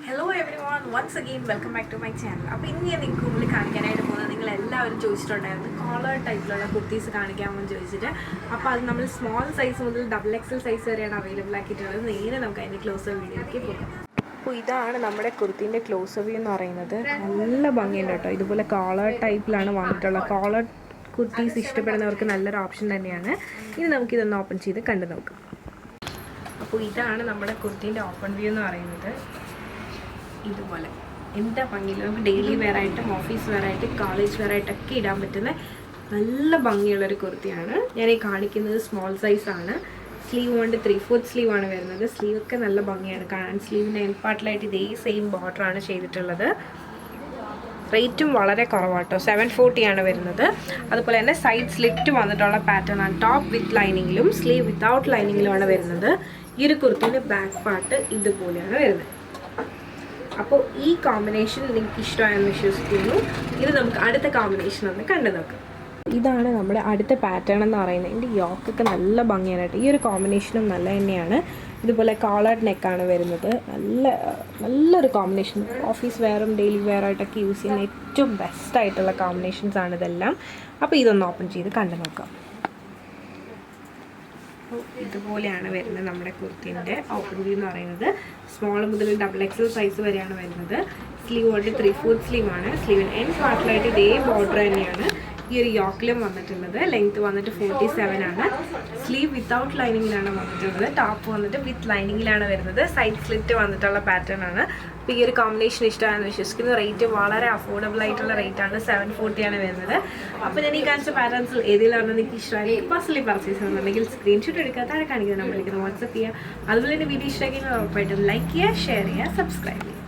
Hello everyone, once again welcome back to my channel. അപ്പോൾ ഇന്ന് ഞാൻ നിങ്ങൾക്ക് മുമ്പിൽ കാണിക്കാനായിട്ട് പോകുന്നത് നിങ്ങൾ എല്ലാവരും ചോദിച്ചിട്ടുണ്ടായിരുന്നു കോളർ ടൈപ്പിലുള്ള കുർത്തീസ് കാണിക്കാമെന്ന് ചോദിച്ചിട്ട്. അപ്പോൾ അത് നമ്മൾ സ്മോൾ സൈസ് മുതൽ XXL സൈസ് വരെയാണ് അവൈലബിൾ ആക്കിയിട്ടുള്ളത്. നേരെ നമുക്ക് അതിൻ്റെ ക്ലോസർ വീഡിയോയിലേക്ക് പോകാം. അപ്പോൾ ഇതാണ് നമ്മുടെ കുർത്തീൻ്റെ ക്ലോസർ വ്യൂ എന്ന് പറയുന്നത്. നല്ല ഭംഗിയുണ്ട് കേട്ടോ. ഇതുപോലെ കോളർ ടൈപ്പിലാണ് വന്നിട്ടുള്ളത്. കോളർ കുർത്തീസ് ഇഷ്ടപ്പെടുന്നവർക്ക് നല്ലൊരു ഓപ്ഷൻ തന്നെയാണ്. ഇനി നമുക്കിതൊന്ന് ഓപ്പൺ ചെയ്ത് കണ്ടു നോക്കാം. അപ്പോൾ ഇതാണ് നമ്മുടെ കുർത്തീൻ്റെ ഓപ്പൺ വ്യൂ എന്ന് പറയുന്നത്. ഇതുപോലെ എന്താ ഭംഗിയില്ല, നമുക്ക് ഡെയിലി വെയർ ആയിട്ടും ഓഫീസ് വെയർ ആയിട്ട് കോളേജ് വെയർ ആയിട്ടൊക്കെ ഇടാൻ പറ്റുന്ന നല്ല ഭംഗിയുള്ളൊരു കുർത്തിയാണ്. ഞാൻ ഈ കാണിക്കുന്നത് സ്മോൾ സൈസാണ്. സ്ലീവ് കൊണ്ട് 3/4 സ്ലീവ് ആണ് വരുന്നത്. സ്ലീവൊക്കെ നല്ല ഭംഗിയാണ് കാണാൻ. സ്ലീവിൻ്റെ എൻഡ് പാർട്ടിലായിട്ട് ഇതേ സെയിം ബോർഡറാണ് ചെയ്തിട്ടുള്ളത്. റേറ്റും വളരെ കുറവാട്ടോ, 740 ആണ് വരുന്നത്. അതുപോലെ തന്നെ സൈഡ് സ്ലിറ്റ് വന്നിട്ടുള്ള പാറ്റേൺ ആണ്. ടോപ്പ് വിത്ത് ലൈനിങ്ങിലും സ്ലീവ് വിത്തൗട്ട് ലൈനിങ്ങിലുമാണ് വരുന്നത്. ഈ ഒരു കുർത്തിൻ്റെ ബാക്ക് പാർട്ട് ഇതുപോലെയാണ് വരുന്നത്. അപ്പോൾ ഈ കോമ്പിനേഷൻ നിങ്ങൾക്ക് ഇഷ്ടമായെന്ന് വിശ്വസിക്കുന്നു. ഇത് നമുക്ക് അടുത്ത കോമ്പിനേഷൻ ഒന്ന് കണ്ടു നോക്കാം. ഇതാണ് നമ്മുടെ അടുത്ത പാറ്റേൺ എന്ന് പറയുന്നത്. ഇതിൻ്റെ യോക്കൊക്കെ നല്ല ഭംഗിയായിട്ട്, ഈ ഒരു കോമ്പിനേഷനും നല്ല തന്നെയാണ്. ഇതുപോലെ കോളർഡ് നെക്കാണ് വരുന്നത്. നല്ലൊരു കോമ്പിനേഷൻ. ഓഫീസ് വെയറും ഡെയിലി വെയറായിട്ടൊക്കെ യൂസ് ചെയ്യുന്ന ഏറ്റവും ബെസ്റ്റായിട്ടുള്ള കോമ്പിനേഷൻസ് ആണ് ഇതെല്ലാം. അപ്പോൾ ഇതൊന്ന് ഓപ്പൺ ചെയ്ത് കണ്ടു നോക്കാം. ഇതുപോലെയാണ് വരുന്നത് നമ്മുടെ കുർത്തിൻ്റെ ഓപ്പൺ വ്യൂ എന്ന് പറയുന്നത്. സ്മോൾ മുതൽ XXL സൈസ് വരെയാണ് വരുന്നത്. സ്ലീവ് കൊണ്ട് 3/4 സ്ലീവാണ്. സ്ലീവിന് എൻഡ് പാർട്ടിലായിട്ട് ഇതേ ബോർഡർ തന്നെയാണ് ഈ ഒരു യോക്കിലും വന്നിട്ടുള്ളത്. ലെങ്ത് വന്നിട്ട് 47 ആണ്. സ്ലീവ് വിത്തൗട്ട് ലൈനിങ്ങിലാണ് വന്നിട്ടുള്ളത്. ടോപ്പ് വന്നിട്ട് വിത്ത് ലൈനിങ്ങിലാണ് വരുന്നത്. സൈഡ് സ്ലിറ്റ് വന്നിട്ടുള്ള പാറ്റേൺ ആണ്. അപ്പോൾ ഈ ഒരു കോമ്പിനേഷൻ ഇഷ്ടമാണെന്ന് വിശ്വസിക്കുന്നു. റേറ്റ് വളരെ അഫോർഡബിൾ ആയിട്ടുള്ള റേറ്റാണ്, 740 ആണ് വരുന്നത്. അപ്പോൾ ഞാൻ ഈ കാണിച്ച പാറ്റേൺസിൽ ഏതിലാണ് നിങ്ങൾക്ക് ഇഷ്ടമായി പേഴ്സണലി പർച്ചേസ് ചെയ്യുന്നുണ്ടെങ്കിൽ സ്ക്രീൻഷോട്ട് എടുക്കുക, താഴെ കാണിക്കുന്ന നമ്പറിലേക്ക് വാട്സപ്പ് ചെയ്യുക. അതുപോലെ തന്നെ വീഡിയോ ഇഷ്ടമാക്കി ഉറപ്പായിട്ടും ലൈക്ക് ചെയ്യുക, ഷെയർ ചെയ്യുക, സബ്സ്ക്രൈബ് ചെയ്യുക.